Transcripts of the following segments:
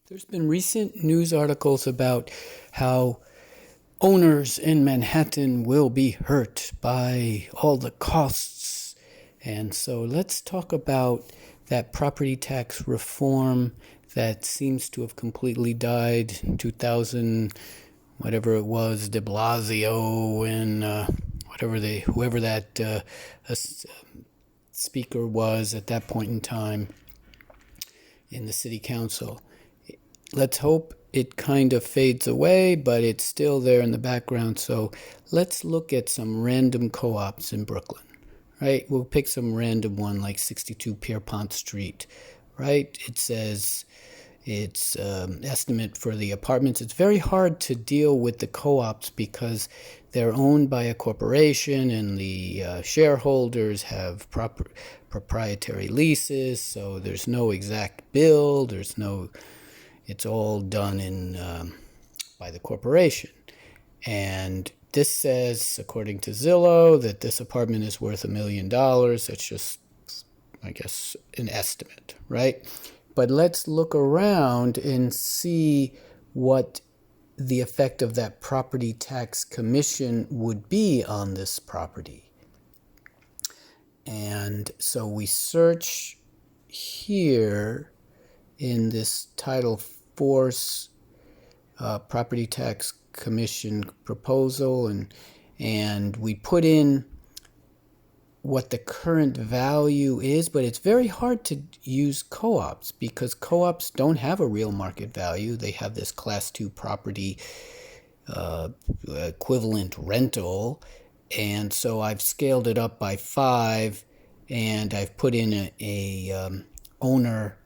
There's been recent news articles about how owners in Manhattan will be hurt by all the costs. And so let's talk about that property tax reform that seems to have completely died in 2000, whatever it was, de Blasio and whoever that speaker was at that point in time in the city council. Let's hope it kind of fades away, but it's still there in the background. So let's look at some random co-ops in Brooklyn, right? We'll pick some random one like 62 Pierpont Street, right? It says it's estimate for the apartments. It's very hard to deal with the co-ops because they're owned by a corporation and the shareholders have proprietary leases. So there's no exact bill. It's all done by the corporation. And this says, according to Zillow, that this apartment is worth $1 million. That's just, I guess, an estimate, right? But let's look around and see what the effect of that property tax commission would be on this property. And so we search here in this Title Force property tax commission proposal, and we put in what the current value is, but it's very hard to use co-ops because co-ops don't have a real market value. They have this Class 2 property equivalent rental, and so I've scaled it up by 5, and I've put in a owner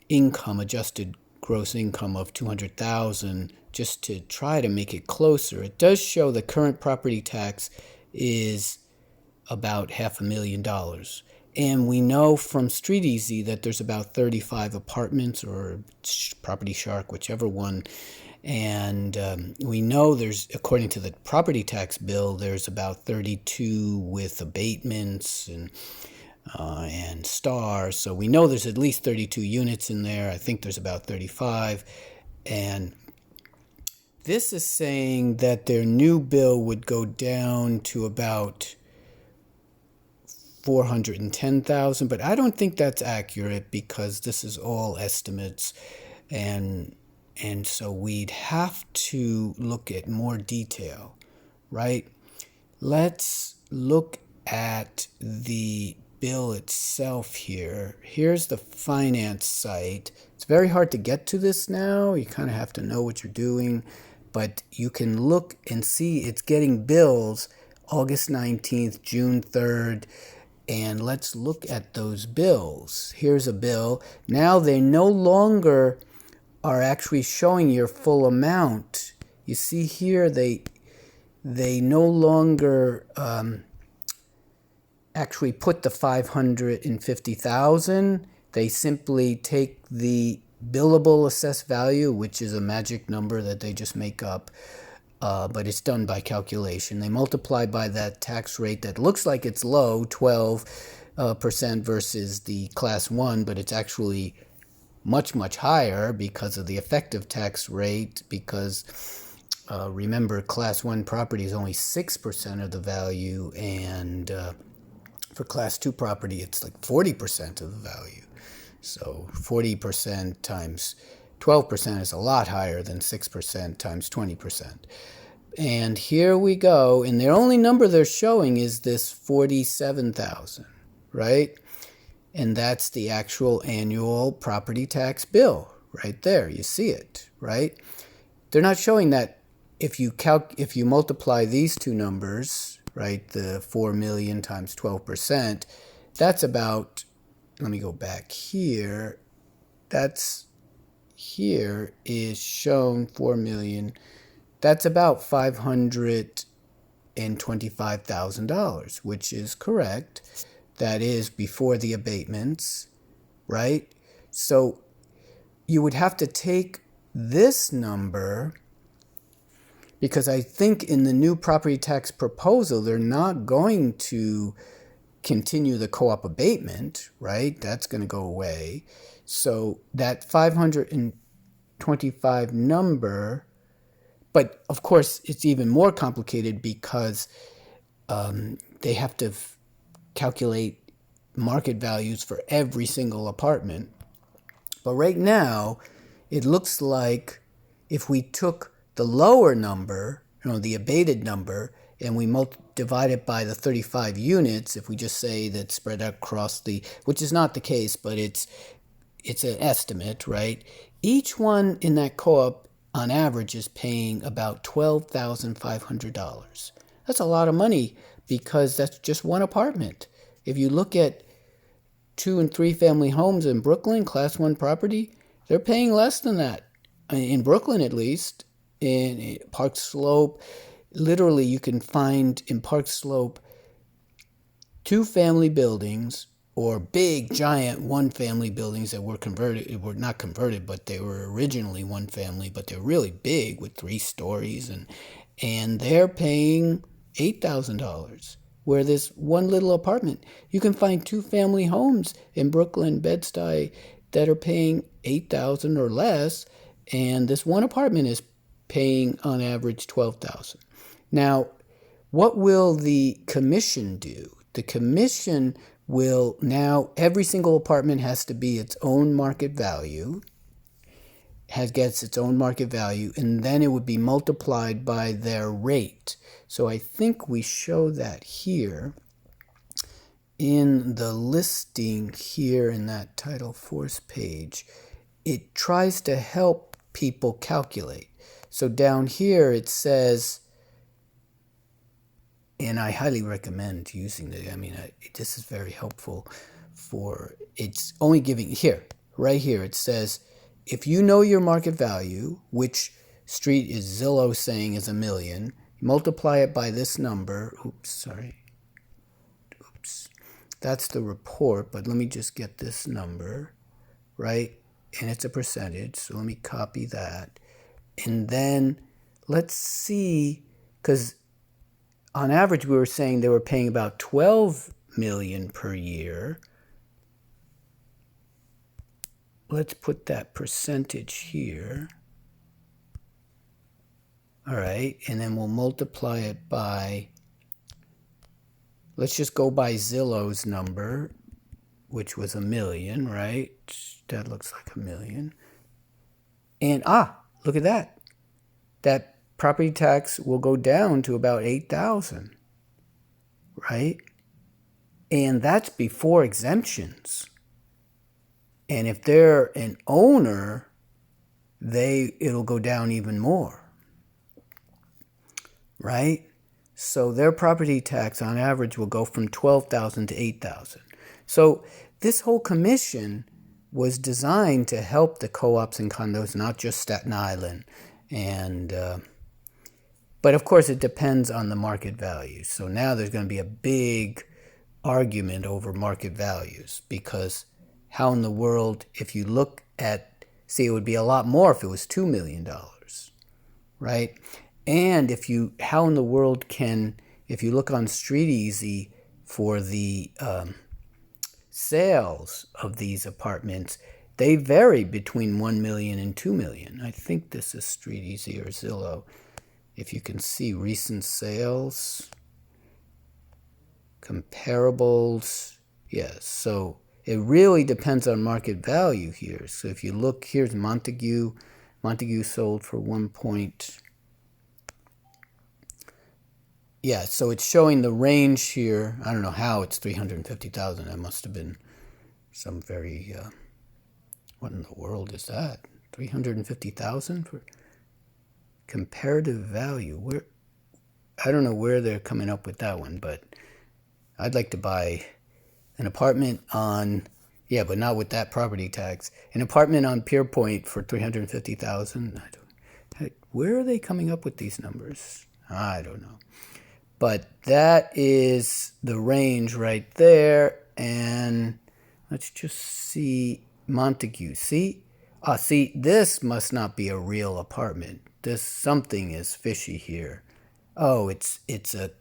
income, adjusted gross income of $200,000 just to try to make it closer. It does show the current property tax is about $500,000. And we know from StreetEasy that there's about 35 apartments, or Property Shark, whichever one. And we know there's, according to the property tax bill, there's about 32 with abatements and stars. So we know there's at least 32 units in there. I think there's about 35. And this is saying that their new bill would go down to about $410,000, but I don't think that's accurate because this is all estimates, and so we'd have to look at more detail, right? Let's look at the bill itself here. Here's the finance site. It's very hard to get to this now. You kind of have to know what you're doing, but you can look and see it's getting bills August 19th, June 3rd, and let's look at those bills. Here's a bill. Now they no longer are actually showing your full amount. You see here they no longer actually put the $550,000. They simply take the billable assessed value, which is a magic number that they just make up, but it's done by calculation. They multiply by that tax rate that looks like it's low, 12% versus the Class 1, but it's actually much, much higher because of the effective tax rate, because remember, Class 1 property is only 6% of the value, and for Class 2 property, it's like 40% of the value. So 40% times 12% is a lot higher than 6% times 20%. And here we go, and the only number they're showing is this $47,000, right? And that's the actual annual property tax bill right there. You see it, right? They're not showing that if you multiply these two numbers, right, the 4 million times 12%, that's about, let me go back here, here is shown 4 million. That's about $525,000, which is correct. That is before the abatements, right? So you would have to take this number, because I think in the new property tax proposal, they're not going to continue the co-op abatement, right? That's going to go away. So that 525 number, but of course it's even more complicated because they have to calculate market values for every single apartment. But right now, it looks like if we took the lower number, the abated number, and we divide it by the 35 units, if we just say that spread across which is not the case, but it's an estimate, right? Each one in that co-op on average is paying about $12,500. That's a lot of money because that's just one apartment. If you look at 2 and 3 family homes in Brooklyn, class 1 property, they're paying less than that. In Brooklyn, at least. In Park Slope, literally you can find in Park Slope 2 family buildings or big, giant 1-family buildings that were not converted, but they were originally 1 family, but they're really big with 3 stories, and they're paying $8,000. Where this one little apartment, you can find 2 family homes in Brooklyn, Bed-Stuy that are paying $8,000 or less, and this one apartment is paying on average $12,000. Now, what will the commission do? The commission will now, every single apartment has to be its own market value, gets its own market value, and then it would be multiplied by their rate. So I think we show that here in the listing here in that Title Force page. It tries to help people calculate. So down here it says, and I highly recommend using it. This is very helpful it's only giving right here, it says, if you know your market value, which street is Zillow saying is $1 million, multiply it by this number. That's the report, but let me just get this number, right? And it's a percentage, so let me copy that. And then let's see, because on average we were saying they were paying about $12 million per year. Let's put that percentage here. All right, and then we'll multiply it by, let's just go by Zillow's number, which was $1 million, right? That looks like $1 million. And look at that. That property tax will go down to about $8,000, right? And that's before exemptions. And if they're an owner, it'll go down even more, right? So their property tax on average will go from $12,000 to $8,000. So this whole commission was designed to help the co-ops and condos, not just Staten Island. But of course it depends on the market value. So now there's going to be a big argument over market values, because how in the world, if you look at, it would be a lot more if it was $2 million, right? And how in the world if you look on StreetEasy for the sales of these apartments, they vary between 1 million and 2 million. I think this is StreetEasy or Zillow. If you can see recent sales, comparables, yes. So it really depends on market value here. So if you look, here's Montague. Montague sold for 1 point. Yeah, so it's showing the range here. I don't know how it's 350,000. That must have been some very, what in the world is that? 350,000 for comparative value. I don't know where they're coming up with that one, but I'd like to buy an apartment but not with that property tax. An apartment on Pierpoint for 350,000. Where are they coming up with these numbers? I don't know. But that is the range right there. And let's just see Montague. See, this must not be a real apartment. Something is fishy here. Oh, it's a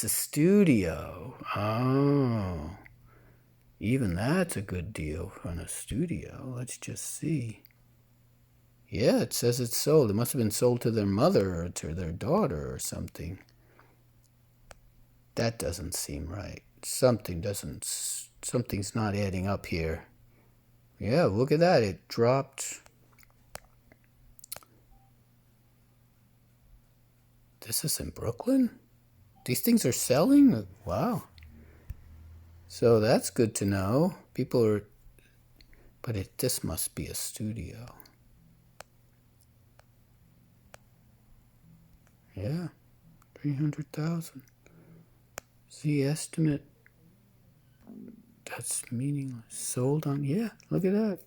studio. Oh. Even that's a good deal on a studio. Let's just see. Yeah, it says it's sold. It must have been sold to their mother or to their daughter or something. That doesn't seem right. Something's not adding up here. Yeah, look at that. It dropped. This is in Brooklyn? These things are selling? Wow. So that's good to know. People are, but this must be a studio. Yeah, 300,000. The estimate. That's meaningless. Sold on, yeah, look at that.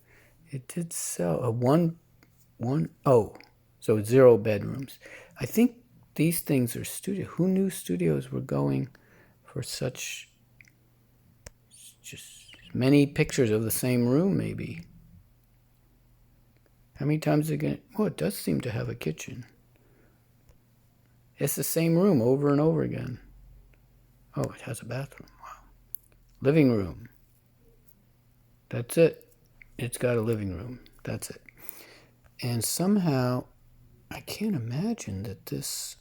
It did sell so 0 bedrooms. I think these things are studio. Who knew studios were going for such just many pictures of the same room, maybe? How many times again? Oh, it does seem to have a kitchen. It's the same room over and over again. Oh, it has a bathroom. Wow. Living room. That's it. It's got a living room. That's it. And somehow, I can't imagine that this...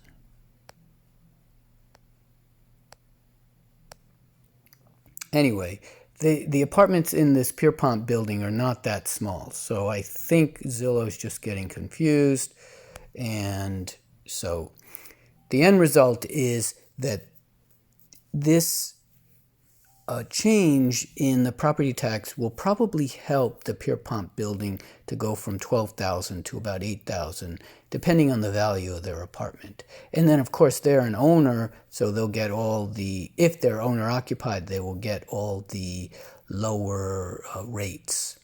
Anyway, the apartments in this Pierpont building are not that small. So I think Zillow's just getting confused. And so the end result is that this change in the property tax will probably help the Pierpont building to go from 12,000 to about 8,000, depending on the value of their apartment. And then, of course, they're an owner, so they'll get all the, if they're owner occupied, they will get all the lower rates.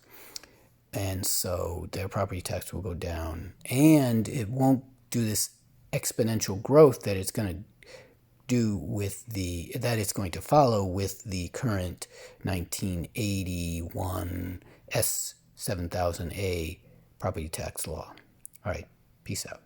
And so their property tax will go down. And it won't do this exponential growth that it's going to it's going to follow with the current 1981 S7000A property tax law. All right, peace out.